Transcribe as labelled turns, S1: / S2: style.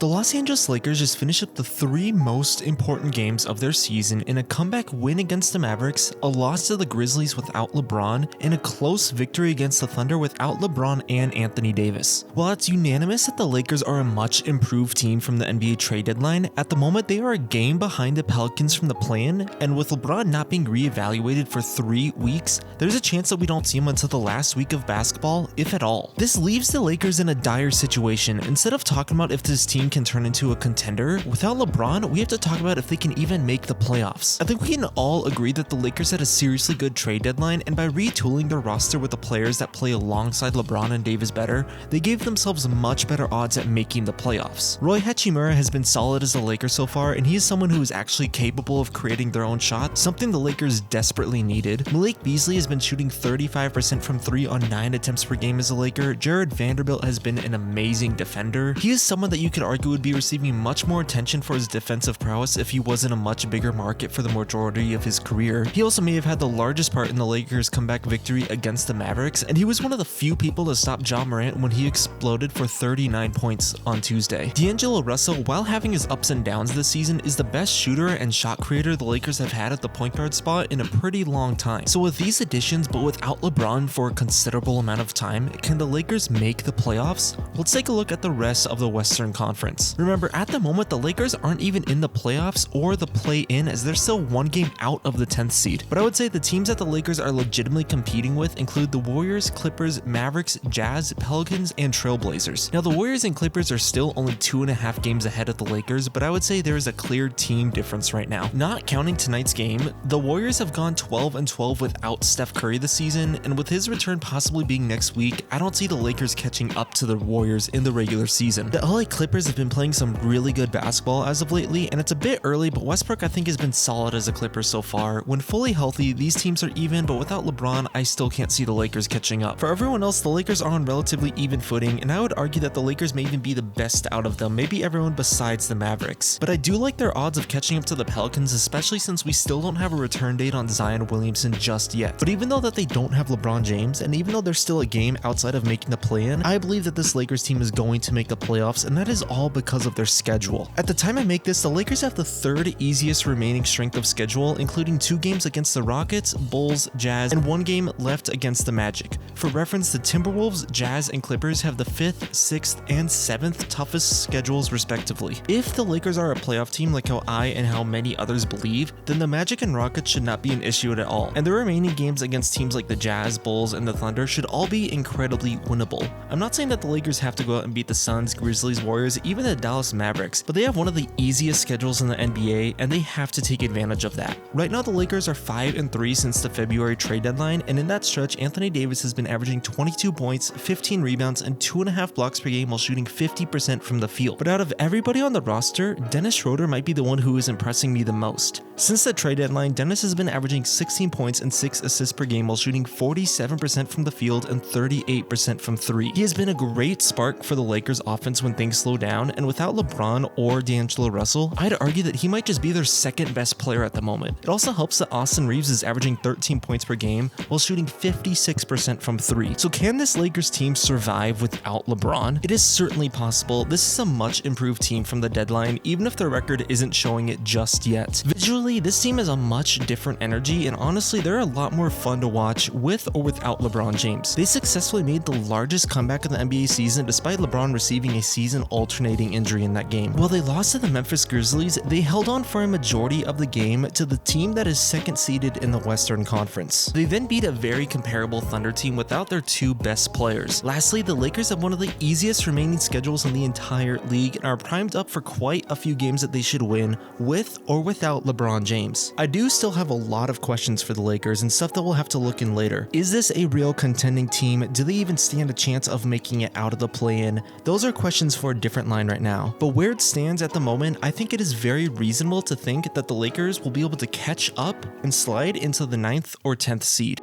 S1: The Los Angeles Lakers just finished up the three most important games of their season in a comeback win against the Mavericks, a loss to the Grizzlies without LeBron, and a close victory against the Thunder without LeBron and Anthony Davis. While it's unanimous that the Lakers are a much improved team from the NBA trade deadline, at the moment they are a game behind the Pelicans from the play-in, and with LeBron not being re-evaluated for 3 weeks, there's a chance that we don't see him until the last week of basketball, if at all. This leaves the Lakers in a dire situation. Instead of talking about if this team can turn into a contender, without LeBron, we have to talk about if they can even make the playoffs. I think we can all agree that the Lakers had a seriously good trade deadline, and by retooling their roster with the players that play alongside LeBron and Davis better, they gave themselves much better odds at making the playoffs. Roy Hachimura has been solid as a Laker so far, and he is someone who is actually capable of creating their own shot, something the Lakers desperately needed. Malik Beasley has been shooting 35% from 3 on 9 attempts per game as a Laker. Jared Vanderbilt has been an amazing defender. He is someone that you could argue would be receiving much more attention for his defensive prowess if he was in a much bigger market for the majority of his career. He also may have had the largest part in the Lakers' comeback victory against the Mavericks, and he was one of the few people to stop Ja Morant when he exploded for 39 points on Tuesday. D'Angelo Russell, while having his ups and downs this season, is the best shooter and shot creator the Lakers have had at the point guard spot in a pretty long time. So with these additions, but without LeBron for a considerable amount of time, can the Lakers make the playoffs? Let's take a look at the rest of the Western Conference. Remember, at the moment, the Lakers aren't even in the playoffs or the play-in, as they're still one game out of the 10th seed. But I would say the teams that the Lakers are legitimately competing with include the Warriors, Clippers, Mavericks, Jazz, Pelicans, and Trailblazers. Now, the Warriors and Clippers are still only 2.5 games ahead of the Lakers, but I would say there is a clear team difference right now. Not counting tonight's game, the Warriors have gone 12-12 without Steph Curry this season, and with his return possibly being next week, I don't see the Lakers catching up to the Warriors in the regular season. The LA Clippers have been playing some really good basketball as of lately, and it's a bit early, but Westbrook I think has been solid as a Clipper so far. When fully healthy, these teams are even, but without LeBron, I still can't see the Lakers catching up. For everyone else, the Lakers are on relatively even footing, and I would argue that the Lakers may even be the best out of them, maybe everyone besides the Mavericks. But I do like their odds of catching up to the Pelicans, especially since we still don't have a return date on Zion Williamson just yet. But even though that they don't have LeBron James, and even though they're still a game outside of making the play-in, I believe that this Lakers team is going to make the playoffs, and that is all because of their schedule. At the time I make this, the Lakers have the third easiest remaining strength of schedule, including 2 games against the Rockets, Bulls, Jazz, and 1 game left against the Magic. For reference, the Timberwolves, Jazz, and Clippers have the 5th, 6th, and 7th toughest schedules respectively. If the Lakers are a playoff team like how I and how many others believe, then the Magic and Rockets should not be an issue at all, and the remaining games against teams like the Jazz, Bulls, and the Thunder should all be incredibly winnable. I'm not saying that the Lakers have to go out and beat the Suns, Grizzlies, Warriors, even the Dallas Mavericks, but they have one of the easiest schedules in the NBA, and they have to take advantage of that. Right now, the Lakers are 5-3 since the February trade deadline, and in that stretch, Anthony Davis has been averaging 22 points, 15 rebounds, and 2.5 blocks per game while shooting 50% from the field. But out of everybody on the roster, Dennis Schroeder might be the one who is impressing me the most. Since the trade deadline, Dennis has been averaging 16 points and 6 assists per game while shooting 47% from the field and 38% from 3. He has been a great spark for the Lakers offense when things slow down, and without LeBron or D'Angelo Russell, I'd argue that he might just be their second best player at the moment. It also helps that Austin Reeves is averaging 13 points per game while shooting 56% from 3. So can this Lakers team survive without LeBron? It is certainly possible. This is a much improved team from the deadline, even if their record isn't showing it just yet. Visually, this team has a much different energy, and honestly, they're a lot more fun to watch with or without LeBron James. They successfully made the largest comeback of the NBA season despite LeBron receiving a season-alternating injury in that game. While they lost to the Memphis Grizzlies, they held on for a majority of the game to the team that is second seeded in the Western Conference. They then beat a very comparable Thunder team without their 2 best players. Lastly, the Lakers have one of the easiest remaining schedules in the entire league and are primed up for quite a few games that they should win with or without LeBron James. I do still have a lot of questions for the Lakers and stuff that we'll have to look in later. Is this a real contending team? Do they even stand a chance of making it out of the play-in? Those are questions for a different line right now. But where it stands at the moment, I think it is very reasonable to think that the Lakers will be able to catch up and slide into the 9th or 10th seed.